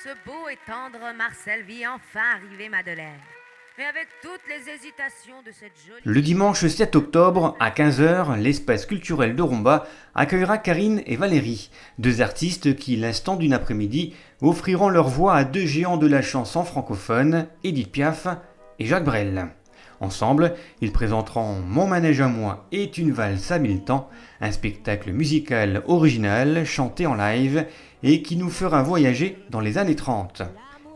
ce beau et tendre Marcel vit enfin arriver Madeleine. Mais avec toutes les hésitations de cette jolie... Le dimanche 7 octobre, à 15h, l'espace culturel de Romba accueillera Karine et Valérie, deux artistes qui, l'instant d'une après-midi, offriront leur voix à deux géants de la chanson francophone, Édith Piaf et Jacques Brel. Ensemble, ils présenteront Mon manège à moi est une valse à 1000 temps, un spectacle musical original chanté en live et qui nous fera voyager dans les années 30.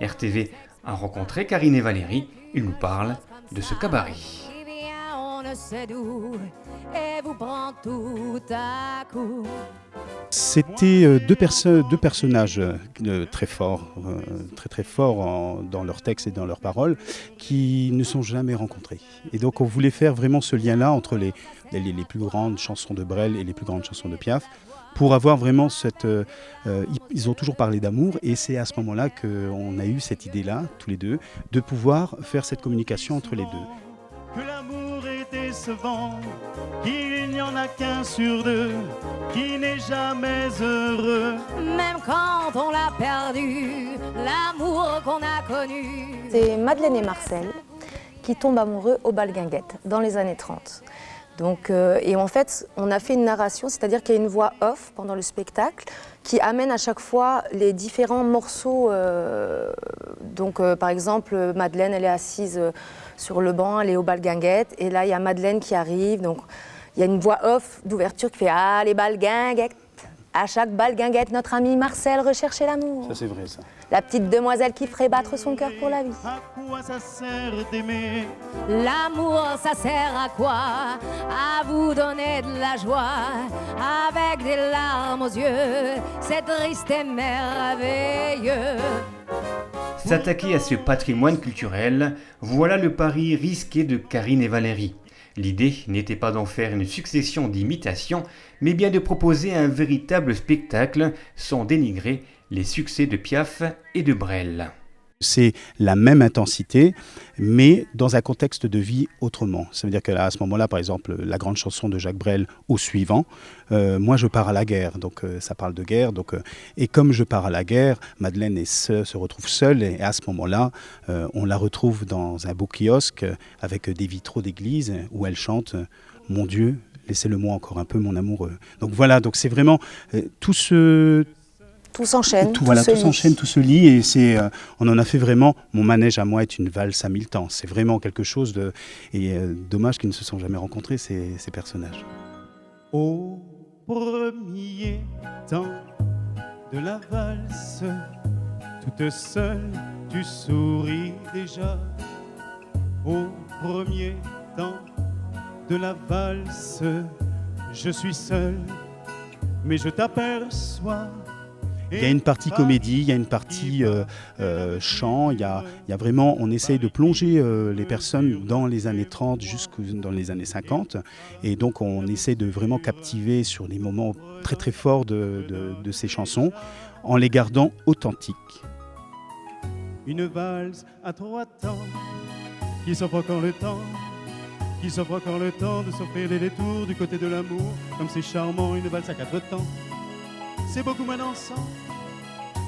RTV a rencontré Karine et Valérie, ils nous parlent de ce cabaret. C'était deux personnages très forts, très forts dans leurs textes et dans leurs paroles, qui ne sont jamais rencontrés. Et donc on voulait faire vraiment ce lien-là entre les plus grandes chansons de Brel et les plus grandes chansons de Piaf, pour avoir vraiment ils ont toujours parlé d'amour, et c'est à ce moment-là qu'on a eu cette idée-là, tous les deux, de pouvoir faire cette communication entre les deux. Que l'amour est décevant, qu'il n'y en a qu'un sur deux qui n'est jamais heureux. Même quand on l'a perdu, l'amour qu'on a connu. C'est Madeleine et Marcel qui tombent amoureux au bal Guinguette dans les années 30. Donc, et en fait, on a fait une narration, c'est-à-dire qu'il y a une voix off pendant le spectacle qui amène à chaque fois les différents morceaux. Par exemple, Madeleine, elle est assise sur le banc, elle est au bal Guinguette, et là, il y a Madeleine qui arrive. Donc, il y a une voix off d'ouverture qui fait « Ah, les bal Guinguette !» À chaque bal Guinguette, notre ami Marcel recherchait l'amour. Ça, c'est vrai, ça. La petite demoiselle qui ferait battre son cœur pour la vie. À quoi ça sert d'aimer? L'amour, ça sert à quoi? À vous donner de la joie, avec des larmes aux yeux, c'est triste et merveilleux. S'attaquer à ce patrimoine culturel, voilà le pari risqué de Karine et Valérie. L'idée n'était pas d'en faire une succession d'imitations, mais bien de proposer un véritable spectacle sans dénigrer les succès de Piaf et de Brel. C'est la même intensité, mais dans un contexte de vie autrement. Ça veut dire qu'à ce moment-là, par exemple, la grande chanson de Jacques Brel au suivant, moi je pars à la guerre, donc ça parle de guerre. Et comme je pars à la guerre, Madeleine se retrouve seule, et à ce moment-là, on la retrouve dans un beau kiosque avec des vitraux d'église où elle chante « Mon Dieu, laissez-le-moi encore un peu, mon amoureux ». Donc voilà, donc c'est vraiment tout s'enchaîne, tout se lie, et on en a fait vraiment Mon manège à moi est une valse à 1000 temps. C'est vraiment quelque chose de... Et dommage qu'ils ne se sont jamais rencontrés, ces personnages. Au premier temps de la valse, toute seule, tu souris déjà. Au premier temps de la valse, je suis seul, mais je t'aperçois. Il y a une partie comédie, il y a une partie chant, il y a vraiment, on essaye de plonger les personnes dans les années 30 jusque dans les années 50, et donc on essaie de vraiment captiver sur des moments très très forts de ces chansons, en les gardant authentiques. Une valse à 3 temps, qui s'offre encore le temps, qui s'offre encore le temps de s'offrir des détours du côté de l'amour, comme c'est charmant, une valse à 4 temps. C'est beaucoup moins dansant,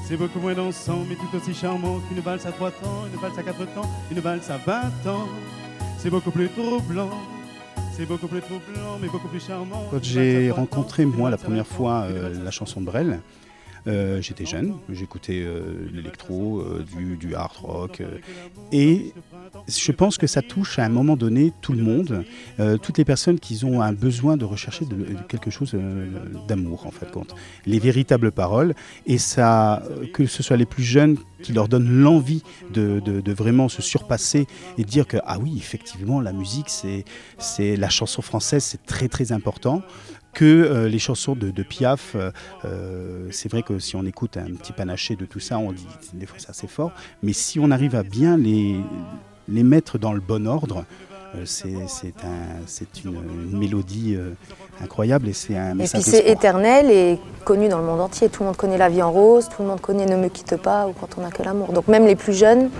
c'est beaucoup moins dansant, mais tout aussi charmant qu'une valse à 3 temps, une valse à 4 temps, une valse à 20 ans. C'est beaucoup plus troublant, c'est beaucoup plus troublant, mais beaucoup plus charmant. Quand j'ai rencontré, moi, la première fois la chanson de Brel, j'étais jeune, j'écoutais l'électro, du hard rock, et je pense que ça touche à un moment donné tout le monde, toutes les personnes qui ont un besoin de rechercher quelque chose d'amour, en fait, compte. Les véritables paroles, et ça, que ce soit les plus jeunes qui leur donnent l'envie de vraiment se surpasser et de dire que, ah oui, effectivement, la musique, c'est la chanson française, c'est très très important. Que les chansons de Piaf, c'est vrai que si on écoute un petit panaché de tout ça, on dit des fois c'est assez fort, mais si on arrive à bien les mettre dans le bon ordre, c'est une mélodie incroyable, et c'est un message. Et puis c'est éternel et connu dans le monde entier. Tout le monde connaît La vie en rose, tout le monde connaît Ne me quitte pas ou Quand on n'a que l'amour. Donc même les plus jeunes,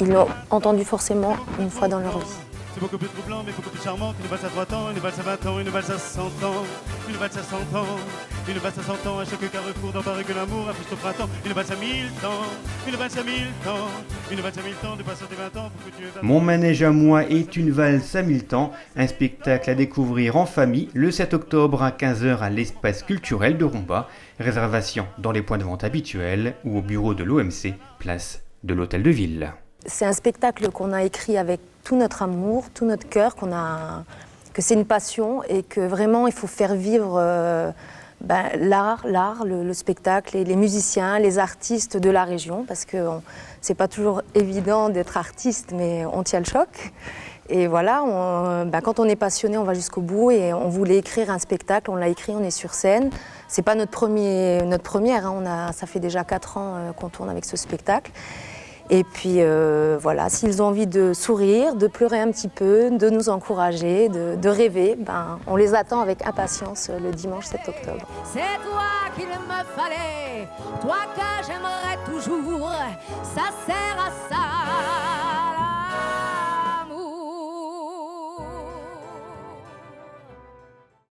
ils l'ont entendu forcément une fois dans leur vie. C'est beaucoup plus troublant, mais beaucoup plus charmant qu'une valse à 3 temps, une valse à 20 ans, une valse à 100 ans, une valse à 100 ans. une valse à 100 ans, à chaque carrefour dans Paris que l'amour affiche au printemps, une valse à 1000 temps, une valse à 1000 temps, une valse à 1000 temps de patienter 20 ans pour que tu aies... Mon manège à moi est une valse à 1000 temps, un spectacle à découvrir en famille le 7 octobre à 15h à l'espace culturel de Rumba. Réservation dans les points de vente habituels ou au bureau de l'OMC, place de l'Hôtel de Ville. C'est un spectacle qu'on a écrit avec tout notre amour, tout notre cœur, que c'est une passion et que vraiment il faut faire vivre l'art, le spectacle, et les musiciens, les artistes de la région, parce que c'est pas toujours évident d'être artiste, mais on tient le choc. Et voilà, quand on est passionné, on va jusqu'au bout et on voulait écrire un spectacle, on l'a écrit, on est sur scène. C'est pas notre première, hein, ça fait déjà 4 ans qu'on tourne avec ce spectacle. Et puis voilà, s'ils ont envie de sourire, de pleurer un petit peu, de nous encourager, de rêver, on les attend avec impatience le dimanche 7 octobre. C'est toi qu'il me fallait, toi que j'aimerais toujours, ça sert à ça.